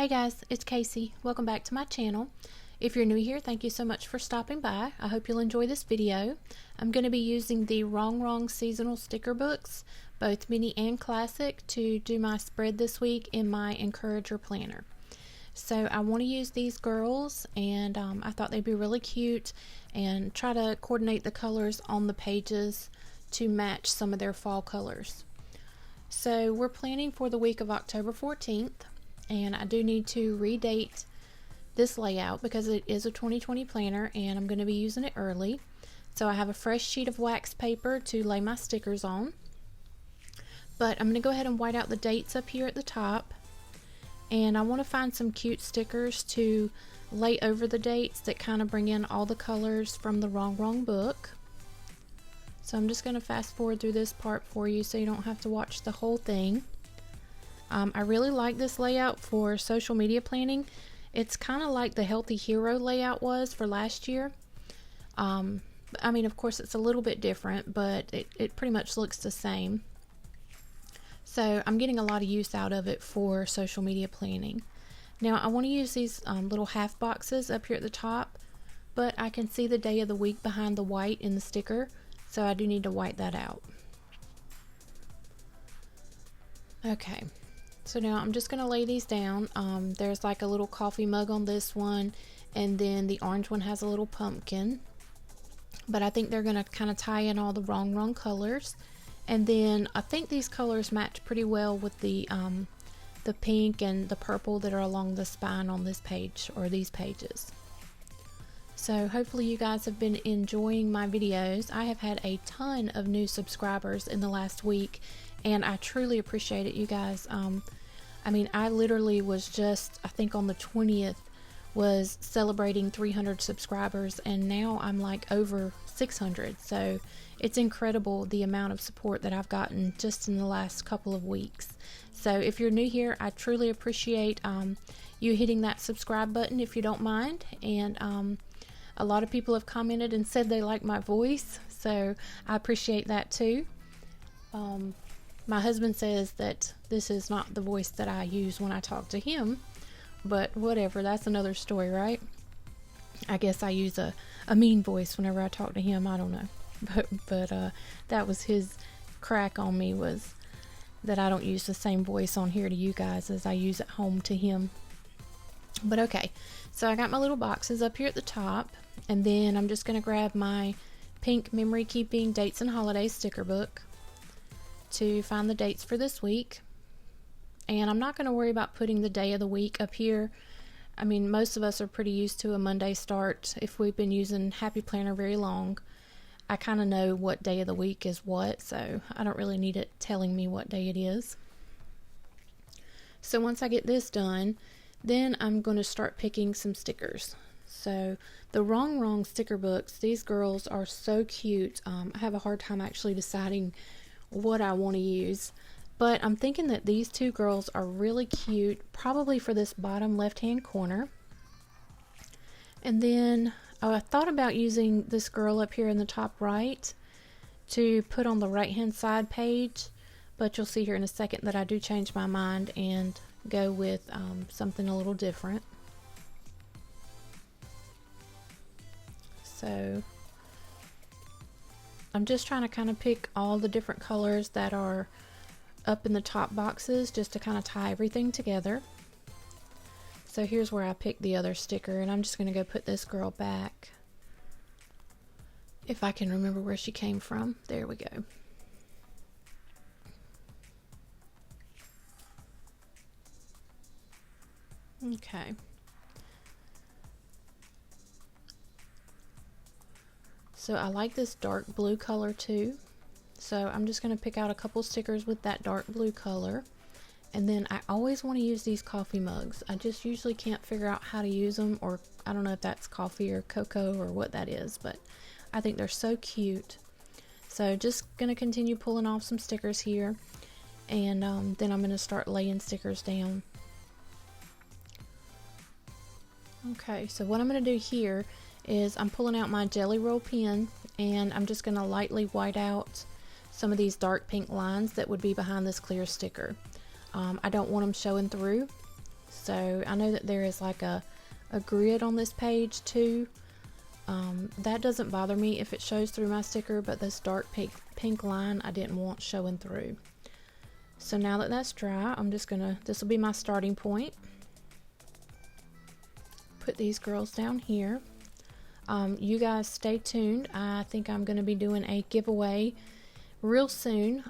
Hey guys, it's Casey. Welcome back to my channel. If you're new here, thank you so much for stopping by. I hope you'll enjoy this video. I'm going to be using the Rongrong seasonal sticker books, both mini and classic, to do my spread this week in my Encourager planner. So I want to use these girls, and I thought they'd be really cute, and try to coordinate the colors on the pages to match some of their fall colors. So we're planning for the week of October 14th. And I do need to redate this layout because it is a 2020 planner and I'm going to be using it early. So I have a fresh sheet of wax paper to lay my stickers on. But I'm going to go ahead and white out the dates up here at the top. And I want to find some cute stickers to lay over the dates that kind of bring in all the colors from the Rongrong book. So I'm just going to fast forward through this part for you so you don't have to watch the whole thing. I really like this layout for social media planning. It's kind of like the Healthy Hero layout was for last year. I mean, of course, it's a little bit different, but it pretty much looks the same. So I'm getting a lot of use out of it for social media planning. Now, I want to use these little half boxes up here at the top, but I can see the day of the week behind the white in the sticker, so I do need to white that out. Okay. So now I'm just going to lay these down. There's like a little coffee mug on this one, and then the orange one has a little pumpkin. But I think they're going to kind of tie in all the Rongrong colors. And then I think these colors match pretty well with the pink and the purple that are along the spine on this page, or these pages. So hopefully you guys have been enjoying my videos. I have had a ton of new subscribers in the last week, and I truly appreciate it, you guys. I mean, I literally was just, I think on the 20th, was celebrating 300 subscribers, and now I'm like over 600. So it's incredible the amount of support that I've gotten just in the last couple of weeks. So if you're new here, I truly appreciate you hitting that subscribe button if you don't mind. And a lot of people have commented and said they like my voice, so I appreciate that too. My husband says that this is not the voice that I use when I talk to him, but whatever, that's another story, right? I guess I use a mean voice whenever I talk to him, I don't know. But that was his crack on me, was that I don't use the same voice on here to you guys as I use at home to him. But okay, so I got my little boxes up here at the top, and then I'm just going to grab my pink memory keeping dates and holidays sticker book to find the dates for this week. And I'm not going to worry about putting the day of the week up here. I mean, most of us are pretty used to a Monday start. If we've been using Happy Planner very long, I kind of know what day of the week is what, so I don't really need it telling me what day it is. So once I get this done, then I'm going to start picking some stickers. So the Rongrong sticker books, these girls are so cute. I have a hard time actually deciding what I want to use, but I'm thinking that these two girls are really cute, probably for this bottom left hand corner. And then I thought about using this girl up here in the top right to put on the right hand side page, but you'll see here in a second that I do change my mind and go with something a little different. So I'm just trying to kind of pick all the different colors that are up in the top boxes just to kind of tie everything together. So here's where I picked the other sticker, and I'm just going to go put this girl back. If I can remember where she came from. There we go. Okay. So I like this dark blue color too. So I'm just going to pick out a couple stickers with that dark blue color. And then I always want to use these coffee mugs. I just usually can't figure out how to use them, or I don't know if that's coffee or cocoa or what that is, but I think they're so cute. So just going to continue pulling off some stickers here, and then I'm going to start laying stickers down. Okay, so what I'm going to do here is I'm pulling out my Jelly Roll pen, and I'm just going to lightly white out some of these dark pink lines that would be behind this clear sticker. I don't want them showing through, So I know that there is like a grid on this page too. That doesn't bother me if it shows through my sticker, but this dark pink line I didn't want showing through. So now that that's dry, I'm just gonna, this will be my starting point. Put these girls down here. You guys stay tuned. I think I'm gonna be doing a giveaway real soon.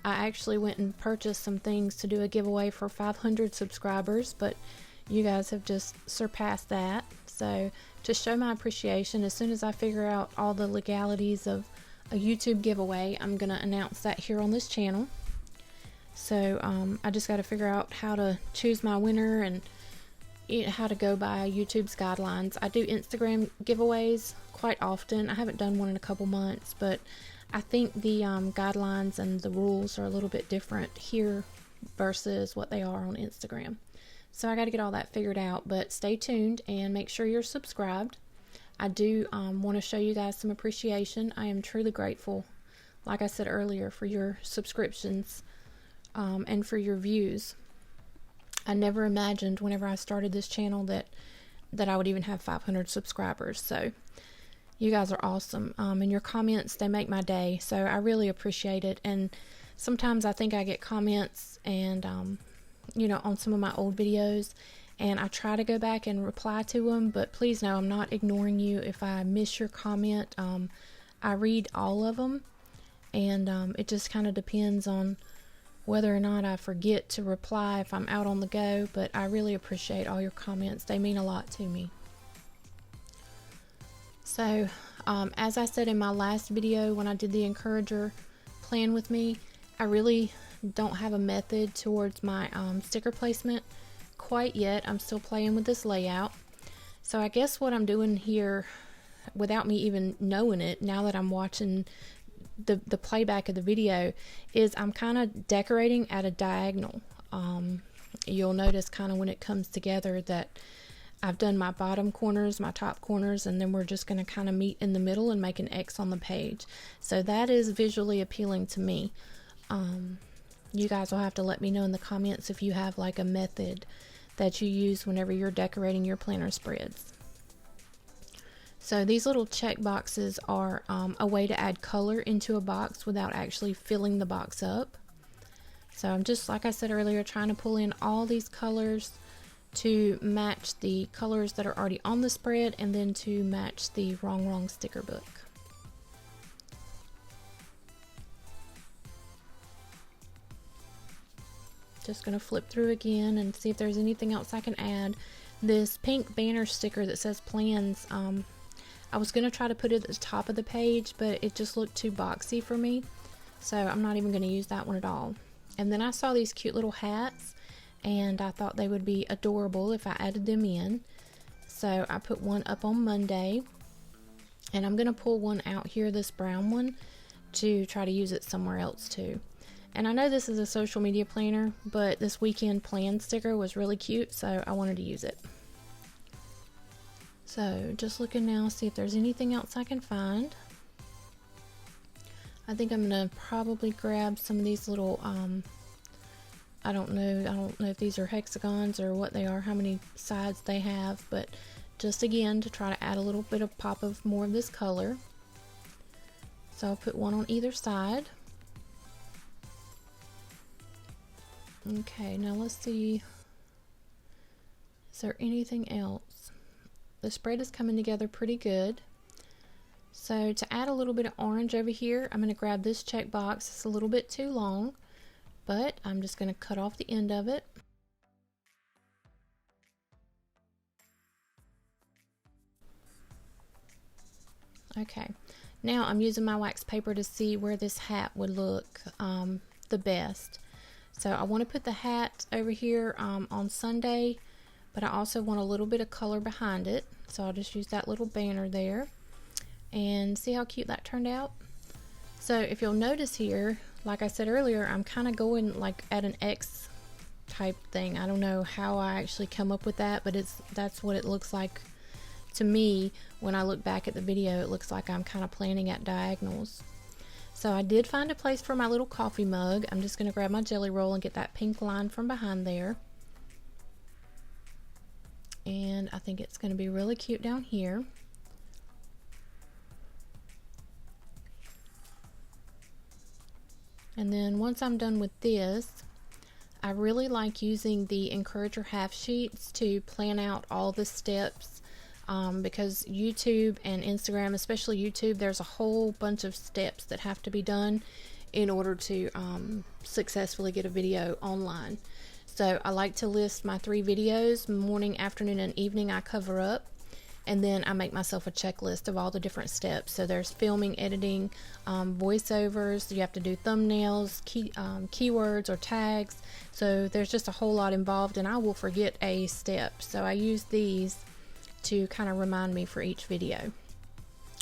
I actually went and purchased some things to do a giveaway for 500 subscribers, but you guys have just surpassed that. So to show my appreciation, as soon as I figure out all the legalities of a YouTube giveaway, I'm gonna announce that here on this channel. So I just got to figure out how to choose my winner and how to go by YouTube's guidelines. I do Instagram giveaways quite often. I haven't done one in a couple months, but I think the guidelines and the rules are a little bit different here versus what they are on Instagram. So I got to get all that figured out, but stay tuned and make sure you're subscribed. I do want to show you guys some appreciation. I am truly grateful, like I said earlier, for your subscriptions and for your views. I never imagined whenever I started this channel that I would even have 500 subscribers. So you guys are awesome. And your comments, they make my day. So I really appreciate it. And sometimes I think I get comments and, you know, on some of my old videos, and I try to go back and reply to them, but please know I'm not ignoring you. If I miss your comment, I read all of them, and it just kind of depends on whether or not I forget to reply if I'm out on the go, but I really appreciate all your comments. They mean a lot to me. So, as I said in my last video when I did the encourager plan with me, I really don't have a method towards my sticker placement quite yet. I'm still playing with this layout. So I guess what I'm doing here, without me even knowing it, now that I'm watching the playback of the video, is I'm kind of decorating at a diagonal. You'll notice kind of when it comes together that I've done my bottom corners, my top corners, and then we're just going to kind of meet in the middle and make an X on the page. So that is visually appealing to me. You guys will have to let me know in the comments if you have like a method that you use whenever you're decorating your planner spreads. So these little check boxes are a way to add color into a box without actually filling the box up. So I'm just, like I said earlier, trying to pull in all these colors to match the colors that are already on the spread and then to match the Rongrong sticker book. Just going to flip through again and see if there's anything else I can add. This pink banner sticker that says plans, I was going to try to put it at the top of the page, but it just looked too boxy for me, so I'm not even going to use that one at all. And then I saw these cute little hats, and I thought they would be adorable if I added them in. So I put one up on Monday, and I'm going to pull one out here, this brown one, to try to use it somewhere else too. And I know this is a social media planner, but this weekend plan sticker was really cute, so I wanted to use it. So just looking now, see if there's anything else I can find. I think I'm gonna probably grab some of these little, I don't know if these are hexagons or what they are, how many sides they have, but just again to try to add a little bit of pop of more of this color. So I'll put one on either side. Okay, now let's see, is there anything else? The spread is coming together pretty good. So to add a little bit of orange over here, I'm going to grab this check box. It's a little bit too long, but I'm just going to cut off the end of it. Okay, now I'm using my wax paper to see where this hat would look the best. So I want to put the hat over here on Sunday, but I also want a little bit of color behind it. So I'll just use that little banner there and see how cute that turned out. So if you'll notice here, like I said earlier, I'm kind of going like at an X type thing. I don't know how I actually come up with that, but that's what it looks like to me. When I look back at the video, it looks like I'm kind of planning at diagonals. So I did find a place for my little coffee mug. I'm just going to grab my jelly roll and get that pink line from behind there. and I think it's going to be really cute down here. And then once I'm done with this, I really like using the Encourager half sheets to plan out all the steps, because YouTube and Instagram, especially YouTube, there's a whole bunch of steps that have to be done in order to successfully get a video online. So I like to list my 3 videos, morning, afternoon, and evening I cover up, and then I make myself a checklist of all the different steps. So there's filming, editing, voiceovers, you have to do thumbnails, keywords or tags. So there's just a whole lot involved, and I will forget a step. So I use these to kind of remind me for each video.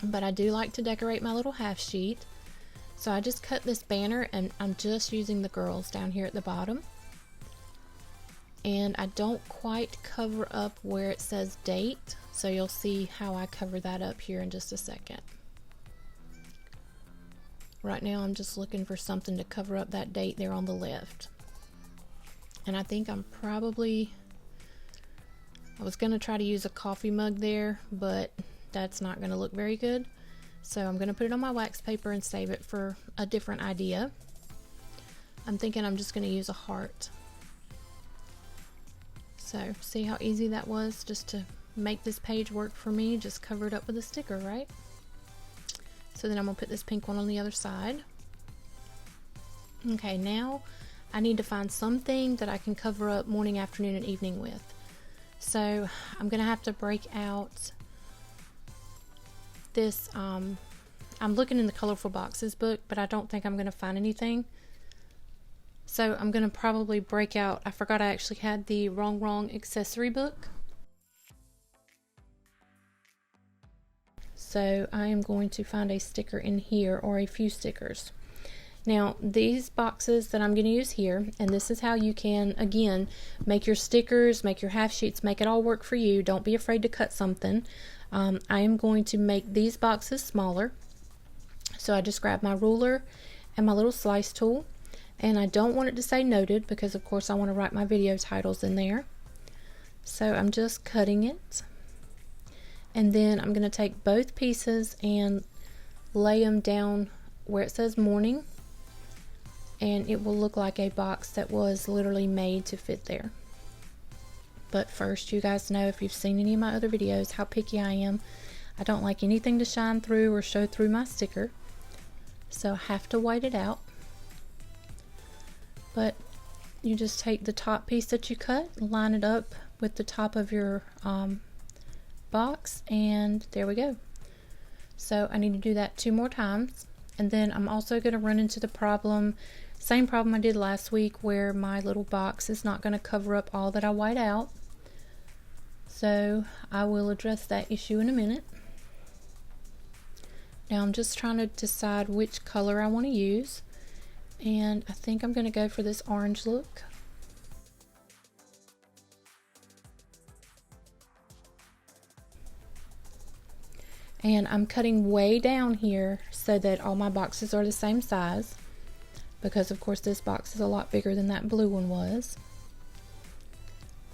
But I do like to decorate my little half sheet. So I just cut this banner, and I'm just using the girls down here at the bottom. And I don't quite cover up where it says date, so you'll see how I cover that up here in just a second. Right now I'm just looking for something to cover up that date there on the left. And I think I was going to try to use a coffee mug there, but that's not going to look very good. So I'm going to put it on my wax paper and save it for a different idea. I'm thinking I'm just going to use a heart. So see how easy that was just to make this page work for me? Just cover it up with a sticker, right? So then I'm going to put this pink one on the other side. Okay, now I need to find something that I can cover up morning, afternoon, and evening with. So I'm going to have to break out this, I'm looking in the Colorful Boxes book, but I don't think I'm going to find anything. So I'm going to probably break out, I forgot I actually had the Rongrong accessory book. So I am going to find a sticker in here, or a few stickers. Now these boxes that I'm going to use here, and this is how you can, again, make your stickers, make your half sheets, make it all work for you. Don't be afraid to cut something. I am going to make these boxes smaller. So I just grab my ruler and my little slice tool. And I don't want it to say noted, because of course I want to write my video titles in there. So I'm just cutting it. And then I'm going to take both pieces and lay them down where it says morning. And it will look like a box that was literally made to fit there. But first, you guys know, if you've seen any of my other videos, how picky I am. I don't like anything to shine through or show through my sticker. So I have to white it out. But you just take the top piece that you cut, line it up with the top of your box, and there we go. So I need to do that 2 more times, and then I'm also going to run into the same problem I did last week, where my little box is not going to cover up all that I white out. So I will address that issue in a minute. Now I'm just trying to decide which color I want to use. And I think I'm going to go for this orange look. And I'm cutting way down here so that all my boxes are the same size, because of course this box is a lot bigger than that blue one was.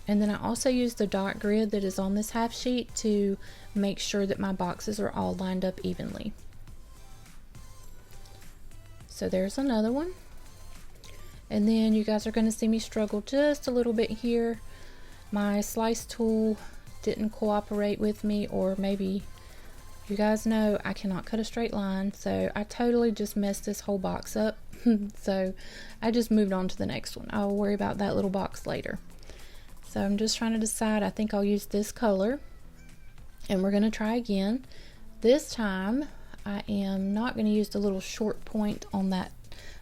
And then I also use the dot grid that is on this half sheet to make sure that my boxes are all lined up evenly. So there's another one. And then you guys are going to see me struggle just a little bit here. My slice tool didn't cooperate with me, or maybe you guys know I cannot cut a straight line, so I totally just messed this whole box up. So I just moved on to the next one. I'll worry about that little box later. So I'm just trying to decide. I think I'll use this color, and we're going to try again. This time I am not going to use the little short point on that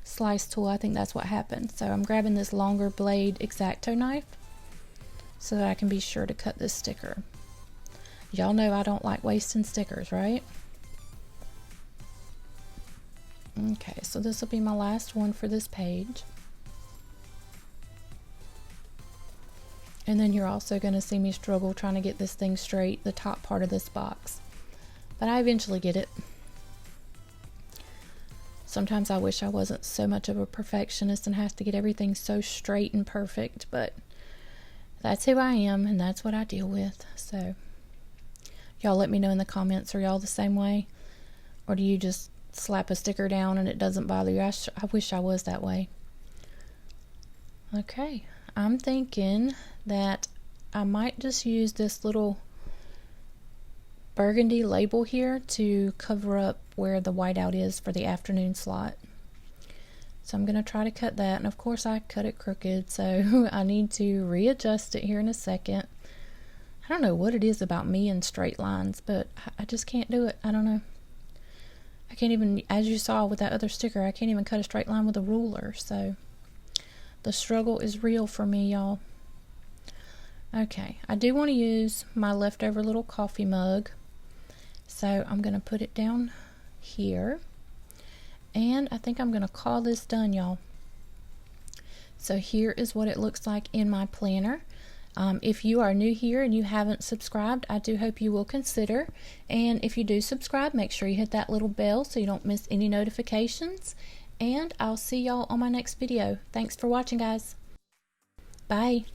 slice tool. I think that's what happened. So I'm grabbing this longer blade X-Acto knife so that I can be sure to cut this sticker. Y'all know I don't like wasting stickers, right? Okay, so this will be my last one for this page. And then you're also going to see me struggle trying to get this thing straight, the top part of this box. But I eventually get it. Sometimes I wish I wasn't so much of a perfectionist and have to get everything so straight and perfect, but that's who I am, and that's what I deal with. So y'all let me know in the comments, are y'all the same way? Or do you just slap a sticker down and it doesn't bother you? I wish I was that way. Okay, I'm thinking that I might just use this little burgundy label here to cover up where the whiteout is for the afternoon slot. So I'm going to try to cut that, and of course I cut it crooked, so I need to readjust it here in a second. I don't know what it is about me and straight lines, but I just can't do it. I don't know. I can't even, as you saw with that other sticker, I can't even cut a straight line with a ruler, so the struggle is real for me, y'all. Okay, I do want to use my leftover little coffee mug, so I'm going to put it down here. And I think I'm going to call this done, y'all. So here is what it looks like in my planner. If you are new here and you haven't subscribed, I do hope you will consider. And if you do subscribe, make sure you hit that little bell so you don't miss any notifications. And I'll see y'all on my next video. Thanks for watching, guys. Bye.